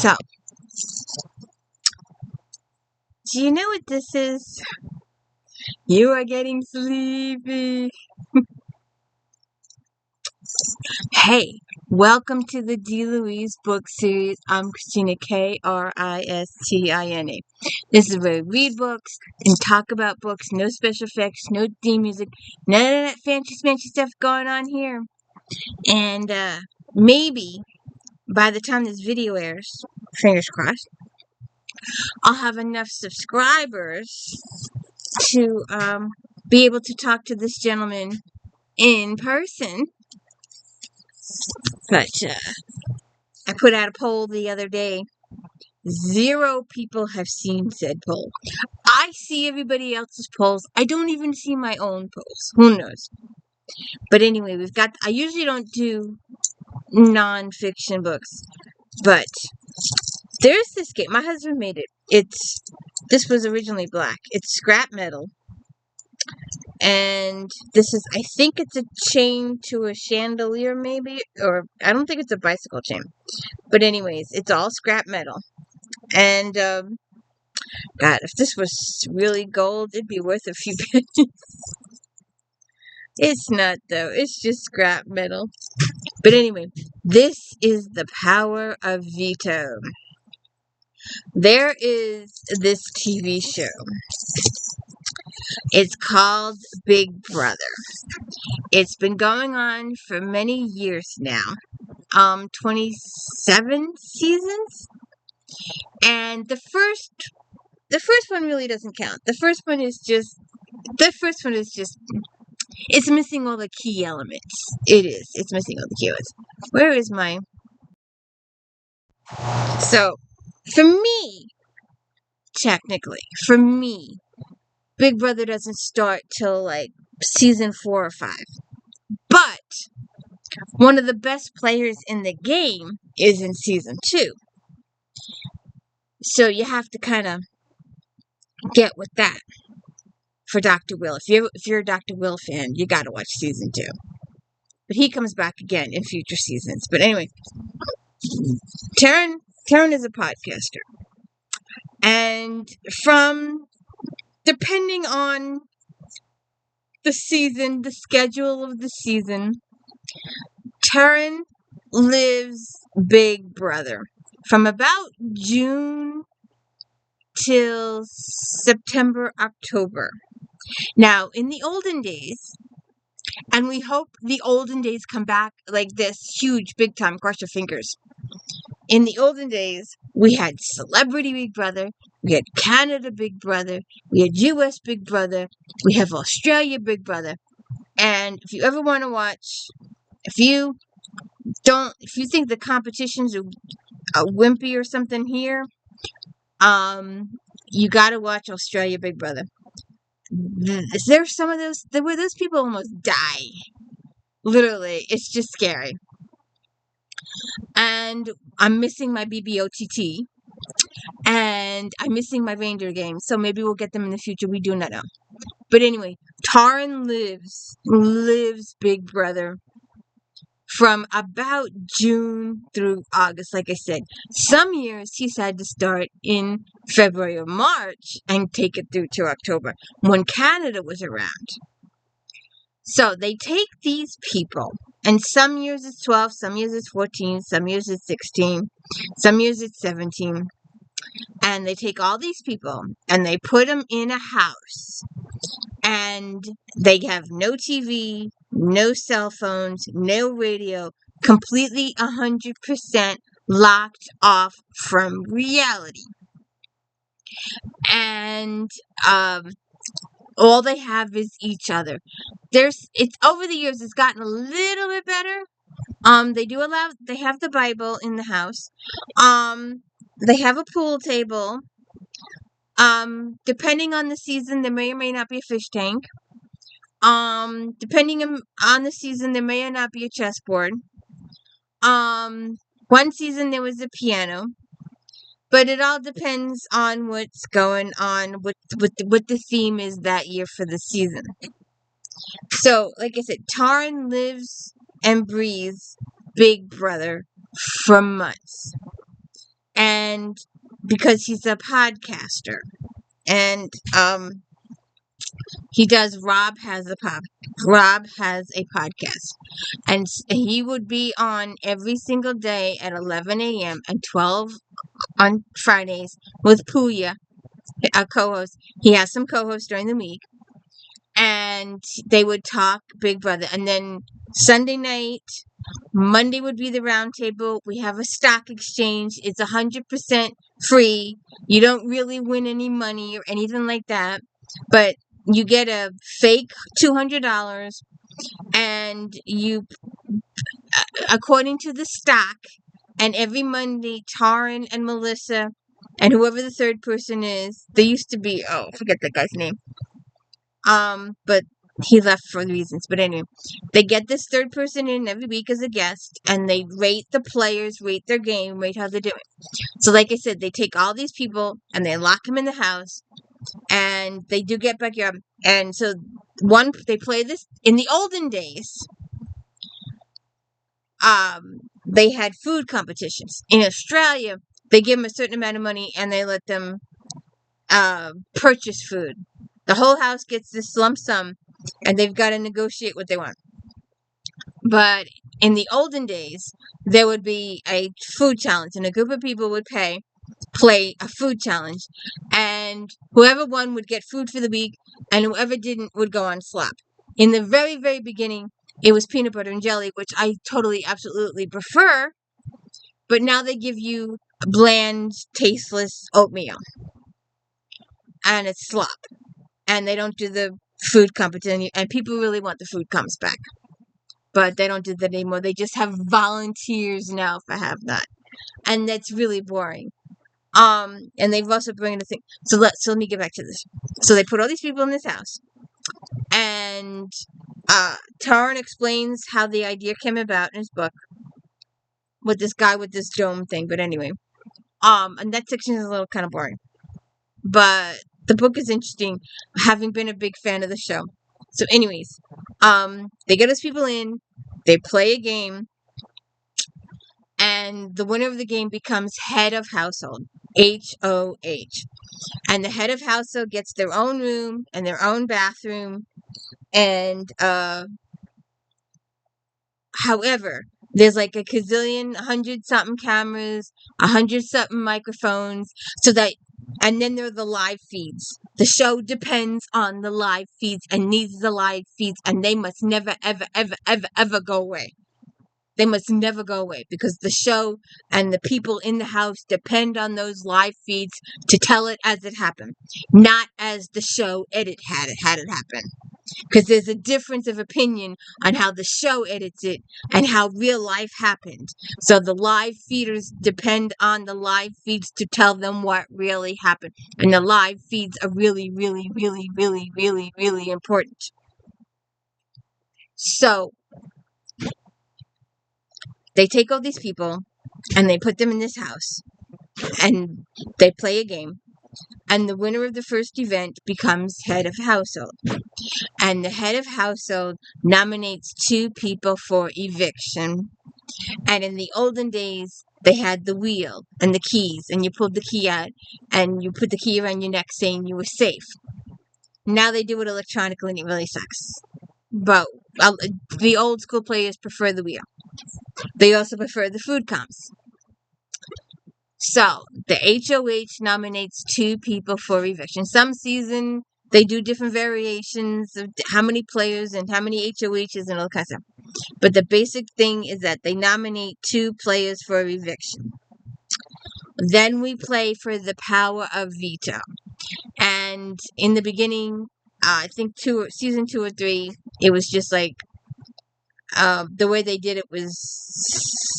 So, do you know what this is? You are getting sleepy. Hey, welcome to the D. Louise book series. I'm Christina, Kristina. This is where we read books and talk about books. No special effects, no theme music, none of that fancy smancy stuff going on here. And maybe by the time this video airs, fingers crossed, I'll have enough subscribers to be able to talk to this gentleman in person. But I put out a poll the other day. 0 people have seen said poll. I see everybody else's polls. I don't even see my own polls. Who knows? But anyway, I usually don't do non-fiction books, but there's this game. My husband made it. This was originally black. It's scrap metal. And I think it's a chain to a chandelier, maybe, or I don't think it's a bicycle chain. But anyways, it's all scrap metal. And, God, if this was really gold, it'd be worth a few pennies. It's not, though. It's just scrap metal. But anyway, this is the power of veto. There is this TV show. It's called Big Brother. It's been going on for many years now. 27 seasons. And the first one really doesn't count. The first one is just it's missing all the key elements. It's missing all the key elements. Where is my So, for me, Big Brother doesn't start till like season 4 or 5. But one of the best players in the game is in season 2. So you have to kind of get with that for Dr. Will. If you're a Dr. Will fan, you got to watch season 2. But he comes back again in future seasons. But anyway, TARAN is a podcaster. And depending on the season, the schedule of the season, TARAN lives Big Brother from about June till September, October. Now, in the olden days, and we hope the olden days come back like this huge, big time, cross your fingers. In the olden days, we had Celebrity Big Brother, we had Canada Big Brother, we had US Big Brother, we have Australia Big Brother. And if you ever want to watch, if you think the competitions are wimpy or something here, you gotta watch Australia Big Brother. There's some of those where those people almost die. Literally, it's just scary. And I'm missing my BBOTT. And I'm missing my reindeer game. So maybe we'll get them in the future. We do not know. But anyway, TARAN lives Big Brother from about June through August, like I said. Some years he's had to start in February or March and take it through to October when Canada was around. So they take these people, and some years it's 12, some years it's 14, some years it's 16, some years it's 17. And they take all these people and they put them in a house. And they have no TV, no cell phones, no radio, completely 100% locked off from reality. And all they have is each other. It's over the years it's gotten a little bit better. They have the Bible in the house. They have a pool table. Depending on the season, there may or may not be a fish tank. Depending on the season, there may or not be a chessboard. One season there was a piano. But it all depends on what's going on, what the theme is that year for the season. So, like I said, TARAN lives and breathes Big Brother for months. and because he's a podcaster, and he does. Rob has a podcast, and he would be on every single day at 11 a.m. and 12 on Fridays with Puya, a co-host. He has some co-hosts during the week, and they would talk Big Brother. And then Sunday night, Monday would be the round table. We have a stock exchange. It's 100% free. You don't really win any money or anything like that, but you get a fake $200, and you, according to the stock, and every Monday, Taran and Melissa and whoever the third person is, they used to be, I forget that guy's name. But he left for reasons. But anyway, they get this third person in every week as a guest, and they rate the players, rate their game, rate how they're doing. So, like I said, they take all these people and they lock them in the house, and they do get back up. And so, they play this in the olden days. They had food competitions in Australia. They give them a certain amount of money and they let them purchase food. The whole house gets this lump sum, and they've got to negotiate what they want. But in the olden days, there would be a food challenge, and a group of people would play a food challenge, and whoever won would get food for the week, and whoever didn't would go on slop. In the very, very beginning, it was peanut butter and jelly, which I totally, absolutely prefer, but now they give you bland, tasteless oatmeal, and it's slop. And they don't do the food competition, and people really want the food comps back, but they don't do that anymore. They just have volunteers now for have that, and that's really boring. And they've also bring the thing. So let me get back to this. So they put all these people in this house, and Taran explains how the idea came about in his book with this guy with this dome thing. But anyway, and that section is a little kind of boring, but the book is interesting, having been a big fan of the show. So anyways, they get us people in, they play a game, and the winner of the game becomes head of household, HOH. And the head of household gets their own room and their own bathroom, and however, there's like a gazillion, 100-something cameras, 100-something microphones, and then there are the live feeds. The show depends on the live feeds and needs the live feeds, and they must never, ever, ever, ever, ever go away. They must never go away, because the show and the people in the house depend on those live feeds to tell it as it happened, not as the show had it happen. Because there's a difference of opinion on how the show edits it and how real life happened. So the live feeders depend on the live feeds to tell them what really happened. And the live feeds are really, really, really, really, really, really important. So they take all these people and they put them in this house, and they play a game. And the winner of the first event becomes head of household. And the head of household nominates 2 people for eviction. And in the olden days, they had the wheel and the keys, and you pulled the key out, and you put the key around your neck saying you were safe. Now they do it electronically, and it really sucks. But the old school players prefer the wheel. They also prefer the food comps. So, the HOH nominates 2 people for eviction. Some season, they do different variations of how many players and how many HOHs and all kinds of stuff. But the basic thing is that they nominate 2 players for eviction. Then we play for the power of veto. And in the beginning, I think season 2 or 3, it was just like, the way they did it was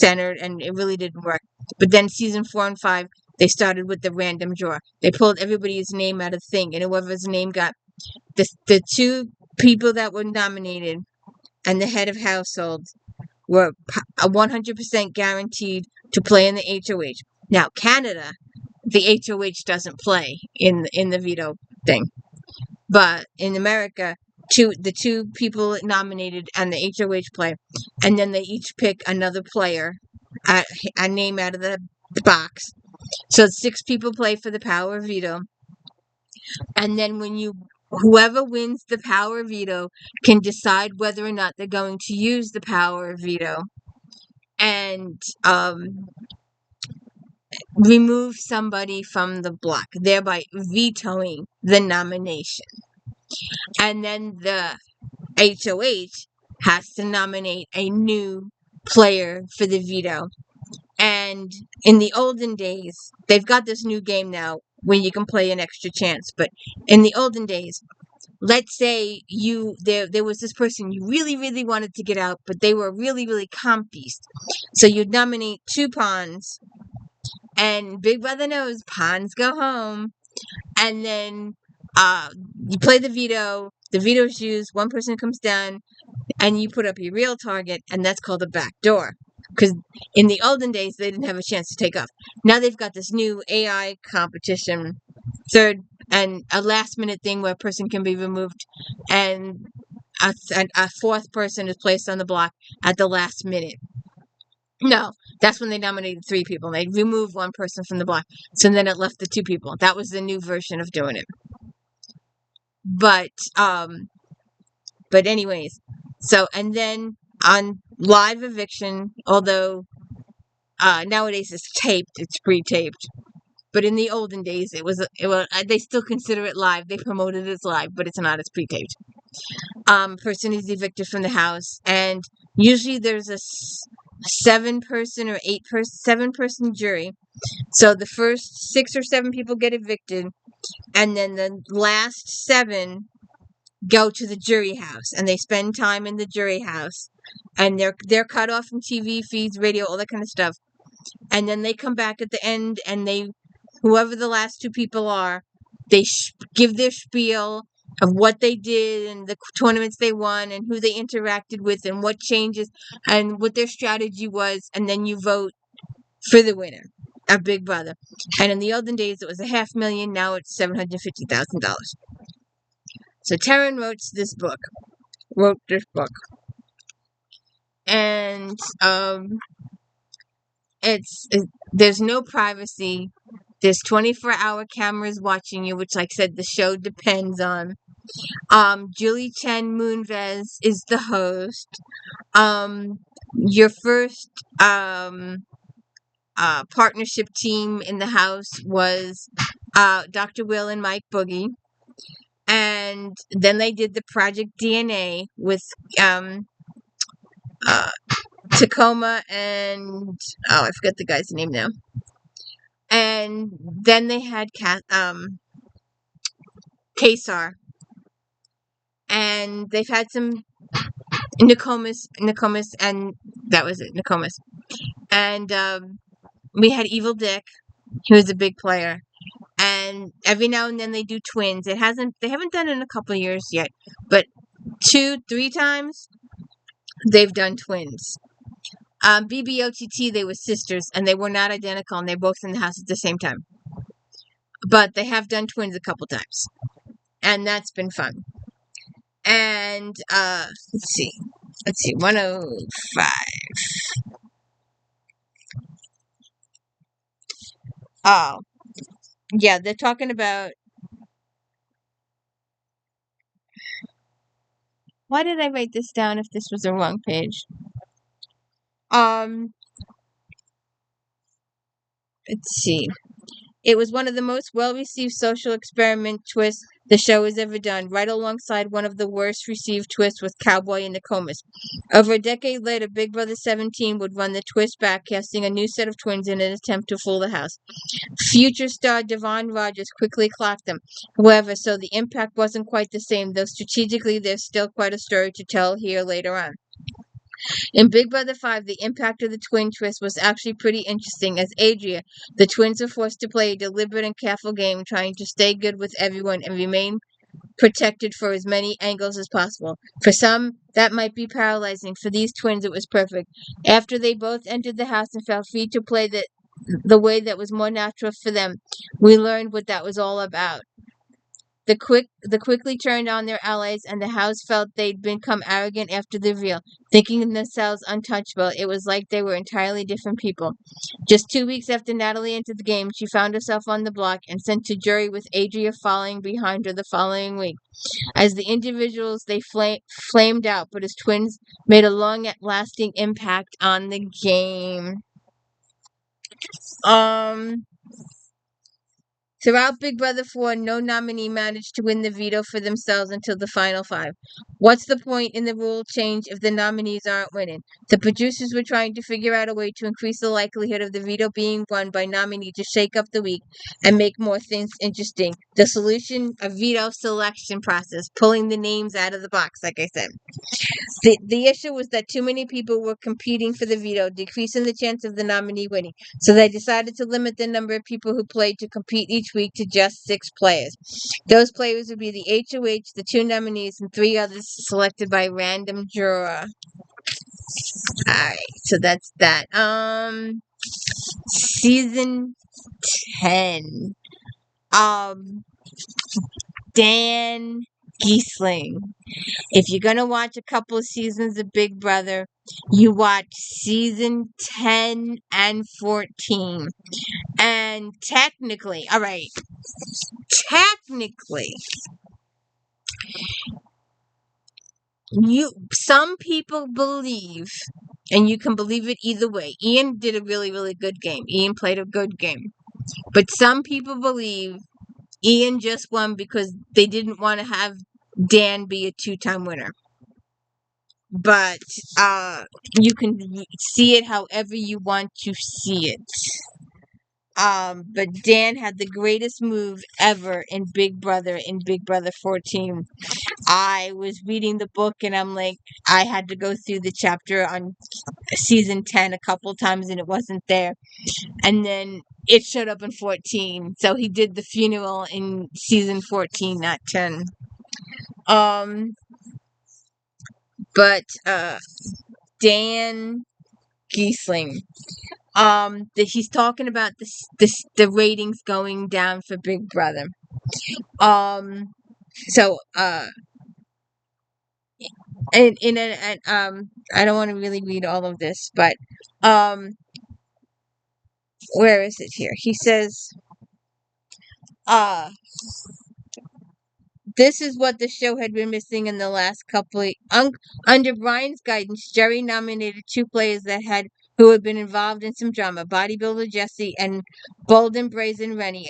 centered, and it really didn't work. But then season 4 and 5, they started with the random draw. They pulled everybody's name out of the thing, and whoever's name got the 2 people that were nominated and the head of household were 100% guaranteed to play in the HOH. Now, Canada, the HOH doesn't play in the veto thing, but in America, the 2 people nominated and the HOH play, and then they each pick another player, a name out of the box, So 6 people play for the power of veto. And then whoever wins the power of veto can decide whether or not they're going to use the power of veto and remove somebody from the block, thereby vetoing the nomination. And then the HOH has to nominate a new player for the veto. And in the olden days, they've got this new game now where you can play an extra chance. But in the olden days, let's say there was this person you really, really wanted to get out, but they were really, really comp beast. So you'd nominate 2 pawns, and Big Brother knows pawns go home. And then you play the veto. The veto's used. One person comes down, and you put up your real target, and that's called a backdoor. Because in the olden days, they didn't have a chance to take off. Now they've got this new AI competition, third, and a last-minute thing where a person can be removed, and a 4th person is placed on the block at the last minute. No, that's when they nominated 3 people. They removed 1 person from the block, so then it left the 2 people. That was the new version of doing it. But anyways, so, and then on live eviction, although nowadays it's taped, it's pre-taped. But in the olden days, it was they still consider it live. They promote it as live, but it's not. It's pre-taped. Person is evicted from the house, and usually there's a 7-person or 7-person jury. So the first 6 or 7 people get evicted, and then the last 7 go to the jury house, and they spend time in the jury house, and they're cut off from TV feeds, radio, all that kind of stuff. And then they come back at the end, and whoever the last 2 people are, they give their spiel of what they did and the tournaments they won and who they interacted with and what changes and what their strategy was, and then you vote for the winner of Big Brother. And in the olden days, it was $500,000. Now it's $750,000. So TARAN wrote this book, and there's no privacy. There's 24-hour cameras watching you, which, like I said, the show depends on. Julie Chen Moonves is the host. Your first partnership team in the house was Dr. Will and Mike Boogie. And then they did the Project DNA with Tacoma and I forget the guy's name now. And then they had Kesar, and they've had some Nokomis, and that was it, Nokomis. And we had Evil Dick, who was a big player. And every now and then they do twins. They haven't done it in a couple of years yet, but 2-3 times they've done twins. BBOTT, they were sisters, and they were not identical, and they're both in the house at the same time. But they have done twins a couple times, and that's been fun. And let's see, 105. Oh, yeah, they're talking about. Why did I write this down if this was the wrong page? Let's see. It was one of the most well-received social experiment twists the show has ever done, right alongside one of the worst-received twists with Cowboy and Nokomis. Over a decade later, Big Brother 17 would run the twist back, casting a new set of twins in an attempt to fool the house. Future star Devon Rogers quickly clocked them. However, so the impact wasn't quite the same, though strategically there's still quite a story to tell here later on. In Big Brother 5, the impact of the twin twist was actually pretty interesting, as Adria, the twins were forced to play a deliberate and careful game, trying to stay good with everyone and remain protected for as many angles as possible. For some, that might be paralyzing. For these twins, it was perfect. After they both entered the house and felt free to play the way that was more natural for them, we learned what that was all about. The quickly turned on their allies, and the house felt they'd become arrogant after the reveal, thinking themselves untouchable. It was like they were entirely different people. Just 2 weeks after Natalie entered the game, she found herself on the block and sent to jury with Adria following behind her the following week. As the individuals, they flamed out, but as twins, made a long-lasting impact on the game. Throughout Big Brother 4, no nominee managed to win the veto for themselves until the final 5. What's the point in the rule change if the nominees aren't winning? The producers were trying to figure out a way to increase the likelihood of the veto being won by nominee to shake up the week and make more things interesting. The solution, a veto selection process, pulling the names out of the box, like I said. The issue was that too many people were competing for the veto, decreasing the chance of the nominee winning. So they decided to limit the number of people who played to compete each week to just 6 players. Those players would be the HOH, the 2 nominees, and 3 others selected by random draw. Alright, so that's that. Season 10. Dan Giesling. If you're going to watch a couple of seasons of Big Brother, you watch season 10 and 14. And technically, some people believe, and you can believe it either way. Ian did a really, really good game. Ian played a good game. But some people believe Ian just won because they didn't want to have Dan be a 2-time winner. But you can see it however you want to see it. But Dan had the greatest move ever in Big Brother 14. I was reading the book and I'm like, I had to go through the chapter on season 10 a couple times and it wasn't there. And then it showed up in 14. So he did the funeral in season 14, not 10. But Dan Giesling, he's talking about the ratings going down for Big Brother. So I don't want to really read all of this, but where is it here? He says, this is what the show had been missing in the last couple of... under Brian's guidance, Jerry nominated 2 players who had been involved in some drama, bodybuilder Jesse and Bold and Brazen Rennie,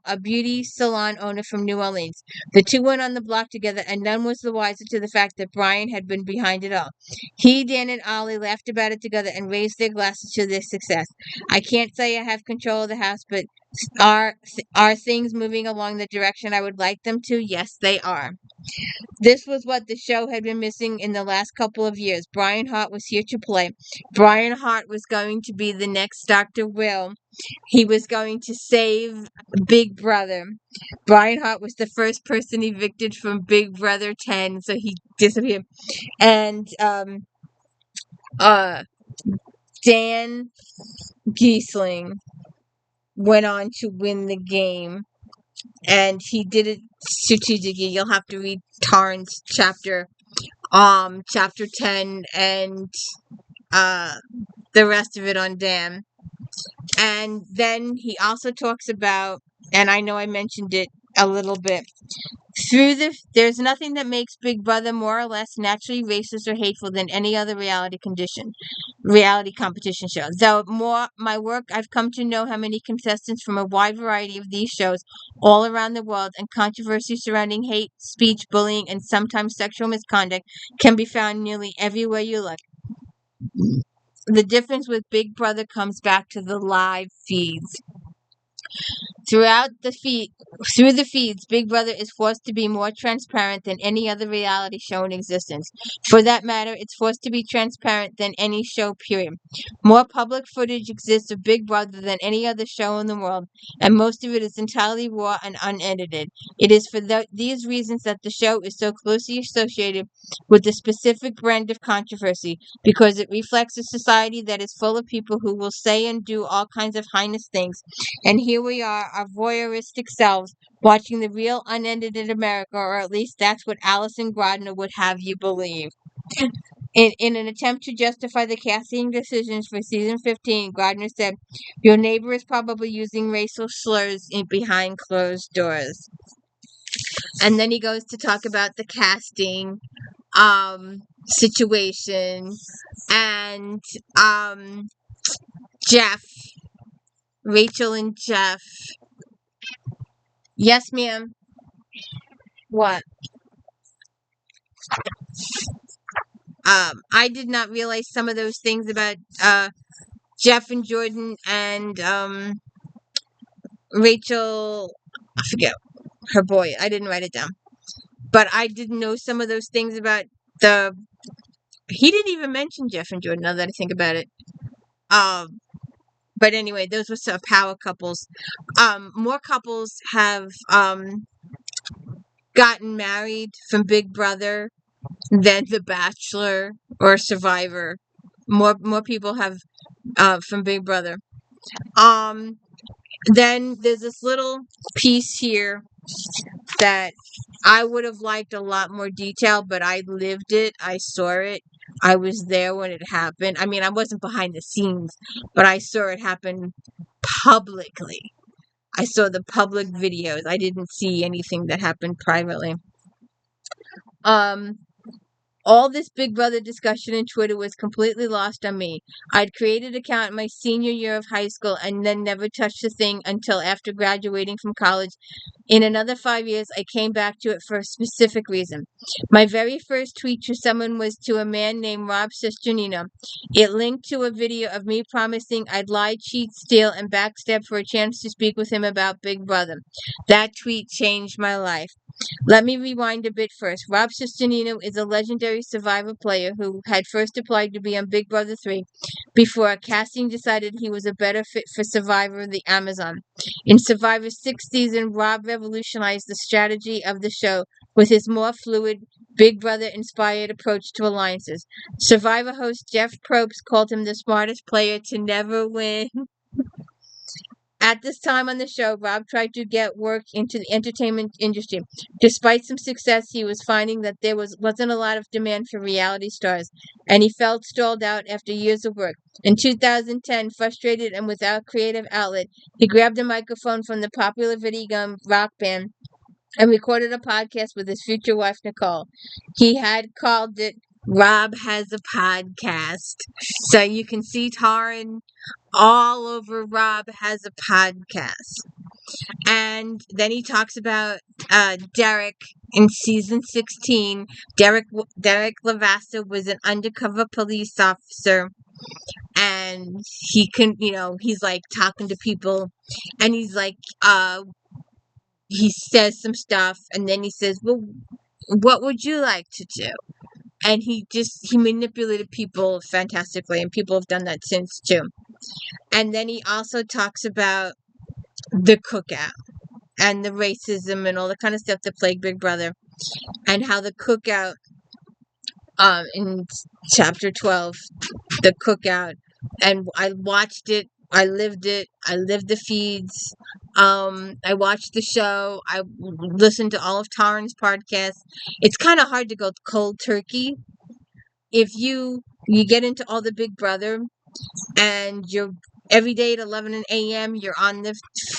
a beauty salon owner from New Orleans. The 2 went on the block together, and none was the wiser to the fact that Brian had been behind it all. He, Dan, and Ollie laughed about it together and raised their glasses to their success. I can't say I have control of the house, but are things moving along the direction I would like them to? Yes, they are. This was what the show had been missing in the last couple of years. Brian Hart was here to play. Brian Hart was going to be the next Dr. Will. He was going to save Big Brother. Brian Hart was the first person evicted from Big Brother 10, so he disappeared. And Dan Giesling went on to win the game, and he did it strategically. You'll have to read TARAN's chapter 10 and the rest of it on Dan. And then he also talks about, and I know I mentioned it a little bit, there's nothing that makes Big Brother more or less naturally racist or hateful than any other reality competition show. Though my work, I've come to know how many contestants from a wide variety of these shows all around the world, and controversy surrounding hate speech, bullying, and sometimes sexual misconduct can be found nearly everywhere you look. The difference with Big Brother comes back to the live feeds. Through the feeds, Big Brother is forced to be more transparent than any other reality show in existence. For that matter, it's forced to be transparent than any show, period. More public footage exists of Big Brother than any other show in the world, and most of it is entirely raw and unedited. It is for these reasons that the show is so closely associated with the specific brand of controversy, because it reflects a society that is full of people who will say and do all kinds of heinous things. And here here we are, our voyeuristic selves, watching the real unedited America, or at least that's what Alison Grodner would have you believe. In an attempt to justify the casting decisions for season 15, Gardner said, "Your neighbor is probably using racial slurs behind closed doors." And then he goes to talk about the casting situation and Jeff, Rachel and Jeff. Yes, ma'am. What? I did not realize some of those things about Jeff and Jordan and Rachel. I forget her boy. I didn't write it down, but I didn't know some of those things about the. He didn't even mention Jeff and Jordan. Now that I think about it, but anyway, those were some power couples. More couples have gotten married from Big Brother than The Bachelor or Survivor. More people have from Big Brother. Then there's this little piece here that I would have liked a lot more detail, but I lived it. I saw it. I was there when it happened. I mean, I wasn't behind the scenes, but I saw it happen publicly. I saw the public videos. I didn't see anything that happened privately. All this Big Brother discussion in Twitter was completely lost on me. I'd created an account in my senior year of high school and then never touched the thing until after graduating from college. In another 5 years, I came back to it for a specific reason. My very first tweet to someone was to a man named Rob Cesternino. It linked to a video of me promising I'd lie, cheat, steal, and backstab for a chance to speak with him about Big Brother. That tweet changed my life. Let me rewind a bit first. Rob Cesternino is a legendary Survivor player who had first applied to be on Big Brother 3 before casting decided he was a better fit for Survivor the Amazon. In Survivor's 6th season, Rob revolutionized the strategy of the show with his more fluid, Big Brother-inspired approach to alliances. Survivor host Jeff Probst called him the smartest player to never win. At this time on the show, Rob tried to get work into the entertainment industry. Despite some success, he was finding that there wasn't a lot of demand for reality stars, and he felt stalled out after years of work. In 2010, frustrated and without creative outlet, he grabbed a microphone from the popular video game rock band and recorded a podcast with his future wife, Nicole. He had called it Rob Has a Podcast. So you can see Taran all over Rob Has a Podcast. And then he talks about Derek in season 16. Derek Lavassa was an undercover police officer. And he can, he's like talking to people. And he's like, he says some stuff. And then he says, well, what would you like to do? And he manipulated people fantastically, and people have done that since too. And then he also talks about the cookout and the racism and all the kind of stuff that plagued Big Brother, and how the cookout, in chapter 12, the cookout, and I watched it, I lived it, I lived the feeds, I watched the show, I listened to all of Taran's podcasts. It's kind of hard to go cold turkey if you get into all the Big Brother and you're every day at 11 a.m. you're on the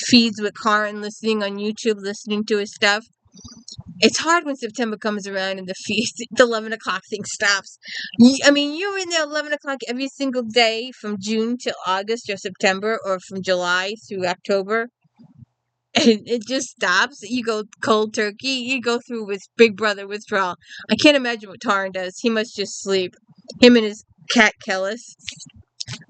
feeds with Karan, listening on YouTube, listening to his stuff. It's hard when September comes around and the feeds, the 11 o'clock thing stops. I mean, you're in there 11 o'clock every single day from June to August or September, or from July through October. And it just stops. You go cold turkey. You go through with Big Brother withdrawal. I can't imagine what Taran does. He must just sleep. Him and his cat Kellis.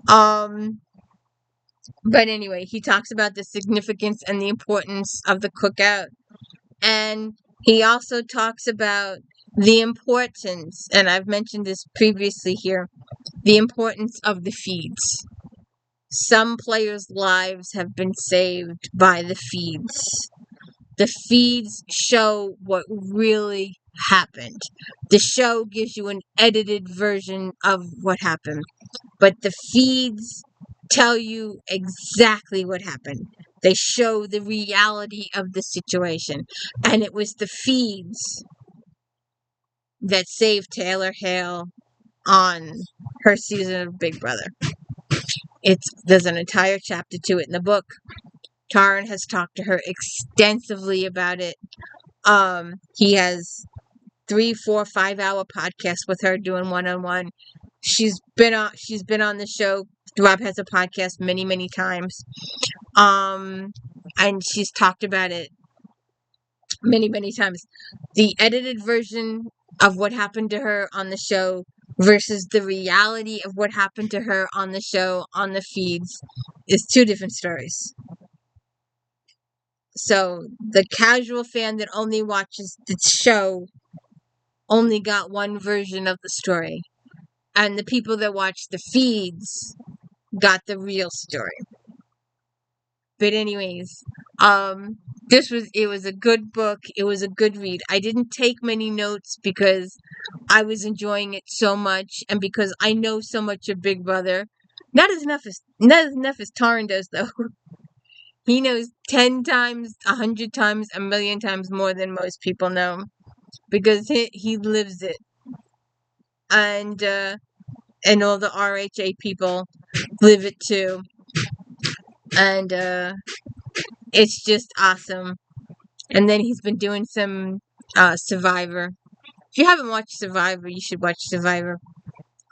But anyway, he talks about the significance and the importance of the cookout. And he also talks about the importance, and I've mentioned this previously here, the importance of the feeds. Some players' lives have been saved by the feeds. The feeds show what really happened. The show gives you an edited version of what happened. But the feeds tell you exactly what happened. They show the reality of the situation. And it was the feeds that saved Taylor Hale on her season of Big Brother. There's an entire chapter to it in the book. Taran has talked to her extensively about it. He has 3, 4, 5 hour podcasts with her doing one-on-one. She's been on the show. Rob has a podcast many times. And she's talked about it many times. The edited version of what happened to her on the show versus the reality of what happened to her on the show on the feeds is two different stories. So the casual fan that only watches the show only got one version of the story. And the people that watch the feeds got the real story. But anyways, it was a good book. It was a good read. I didn't take many notes because I was enjoying it so much and because I know so much of Big Brother. Not as enough as Taran does, though. He knows 10 times, 100 times, a million times more than most people know because he lives it. And all the RHA people live it too. And it's just awesome. And then he's been doing some Survivor. If you haven't watched Survivor, you should watch Survivor.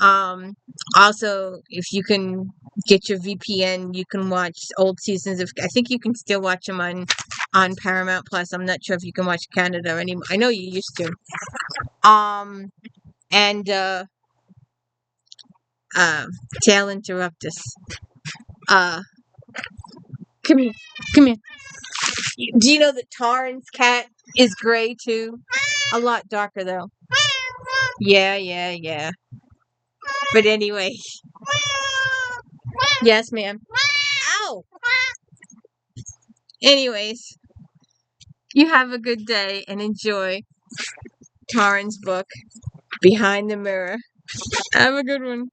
Also, if you can get your VPN, you can watch old seasons of. I think you can still watch them on Paramount Plus. I'm not sure if you can watch Canada anymore. I know you used to. And tail interrupt us. Come here. Do you know that Taran's cat is gray too? A lot darker though. Yeah. But anyway. Yes, ma'am. Ow! Anyways, you have a good day and enjoy Taran's book, Behind the Mirror. Have a good one.